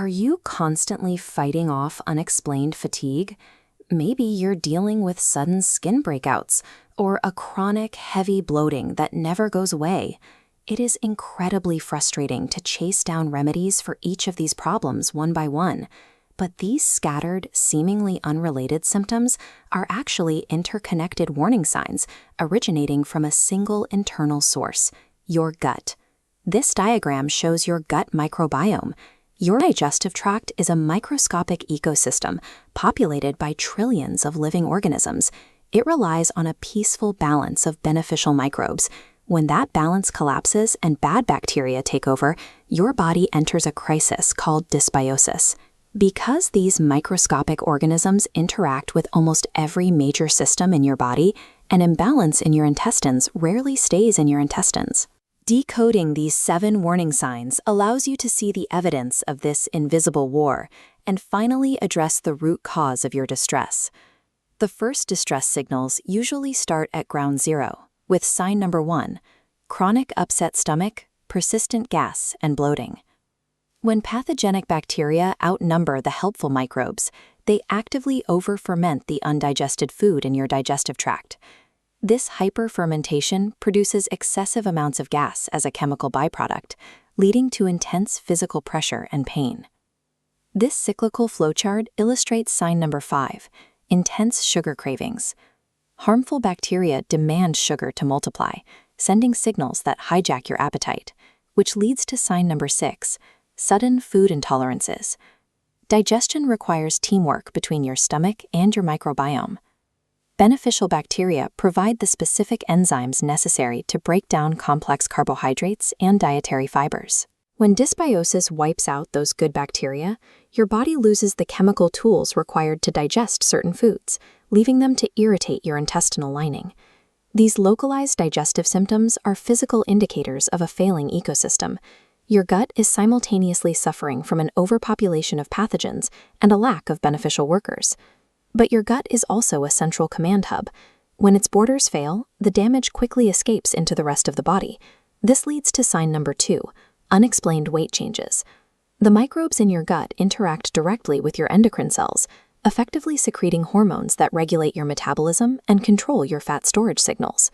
Are you constantly fighting off unexplained fatigue? Maybe you're dealing with sudden skin breakouts or a chronic, heavy bloating that never goes away. It is incredibly frustrating to chase down remedies for each of these problems one by one. But these scattered, seemingly unrelated symptoms are actually interconnected warning signs originating from a single internal source, your gut. This diagram shows your gut microbiome. Your digestive tract is a microscopic ecosystem populated by trillions of living organisms. It relies on a peaceful balance of beneficial microbes. When that balance collapses and bad bacteria take over, your body enters a crisis called dysbiosis. Because these microscopic organisms interact with almost every major system in your body, an imbalance in your intestines rarely stays in your intestines. Decoding these 7 warning signs allows you to see the evidence of this invisible war and finally address the root cause of your distress. The first distress signals usually start at ground zero, with sign number 1, chronic upset stomach, persistent gas, and bloating. When pathogenic bacteria outnumber the helpful microbes, they actively over-ferment the undigested food in your digestive tract. This hyperfermentation produces excessive amounts of gas as a chemical byproduct, leading to intense physical pressure and pain. This cyclical flowchart illustrates sign number 5, intense sugar cravings. Harmful bacteria demand sugar to multiply, sending signals that hijack your appetite, which leads to sign number 6, sudden food intolerances. Digestion requires teamwork between your stomach and your microbiome. Beneficial bacteria provide the specific enzymes necessary to break down complex carbohydrates and dietary fibers. When dysbiosis wipes out those good bacteria, your body loses the chemical tools required to digest certain foods, leaving them to irritate your intestinal lining. These localized digestive symptoms are physical indicators of a failing ecosystem. Your gut is simultaneously suffering from an overpopulation of pathogens and a lack of beneficial workers. But your gut is also a central command hub. When its borders fail, the damage quickly escapes into the rest of the body. This leads to sign number 2, unexplained weight changes. The microbes in your gut interact directly with your endocrine cells, effectively secreting hormones that regulate your metabolism and control your fat storage signals.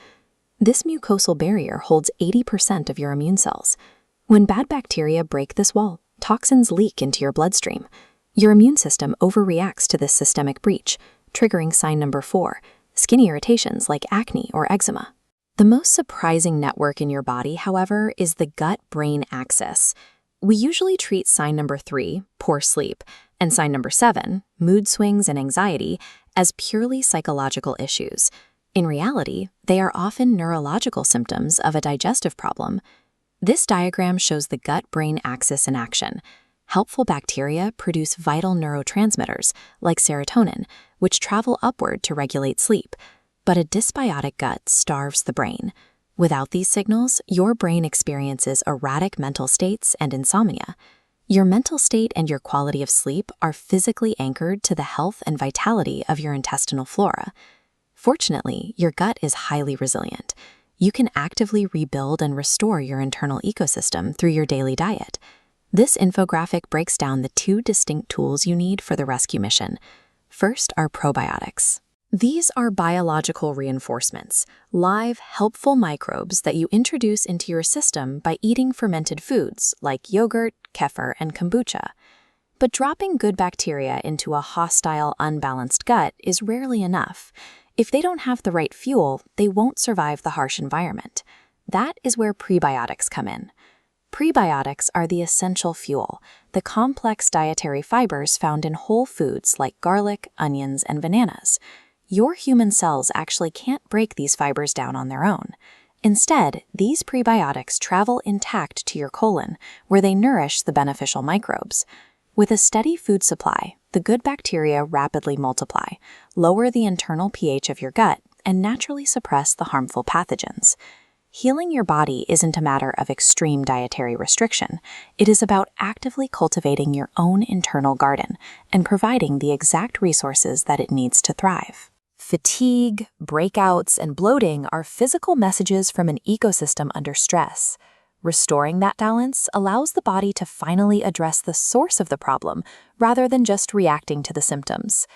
This mucosal barrier holds 80% of your immune cells. When bad bacteria break this wall, toxins leak into your bloodstream. Your immune system overreacts to this systemic breach, triggering sign number 4, skin irritations like acne or eczema. The most surprising network in your body, however, is the gut-brain axis. We usually treat sign number 3, poor sleep, and sign number 7, mood swings and anxiety, as purely psychological issues. In reality, they are often neurological symptoms of a digestive problem. This diagram shows the gut-brain axis in action. Helpful bacteria produce vital neurotransmitters, like serotonin, which travel upward to regulate sleep. But a dysbiotic gut starves the brain. Without these signals, your brain experiences erratic mental states and insomnia. Your mental state and your quality of sleep are physically anchored to the health and vitality of your intestinal flora. Fortunately, your gut is highly resilient. You can actively rebuild and restore your internal ecosystem through your daily diet. This infographic breaks down the 2 distinct tools you need for the rescue mission. First are probiotics. These are biological reinforcements, live, helpful microbes that you introduce into your system by eating fermented foods like yogurt, kefir, and kombucha. But dropping good bacteria into a hostile, unbalanced gut is rarely enough. If they don't have the right fuel, they won't survive the harsh environment. That is where prebiotics come in. Prebiotics are the essential fuel, the complex dietary fibers found in whole foods like garlic, onions, and bananas. Your human cells actually can't break these fibers down on their own. Instead, these prebiotics travel intact to your colon, where they nourish the beneficial microbes. With a steady food supply, the good bacteria rapidly multiply, lower the internal pH of your gut, and naturally suppress the harmful pathogens. Healing your body isn't a matter of extreme dietary restriction. It is about actively cultivating your own internal garden and providing the exact resources that it needs to thrive. Fatigue, breakouts, and bloating are physical messages from an ecosystem under stress. Restoring that balance allows the body to finally address the source of the problem rather than just reacting to the symptoms.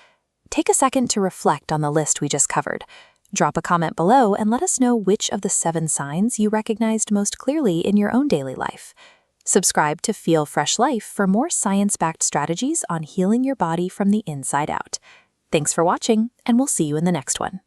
Take a second to reflect on the list we just covered. Drop a comment below and let us know which of the 7 signs you recognized most clearly in your own daily life. Subscribe to Feel Fresh Life for more science-backed strategies on healing your body from the inside out. Thanks for watching, and we'll see you in the next one.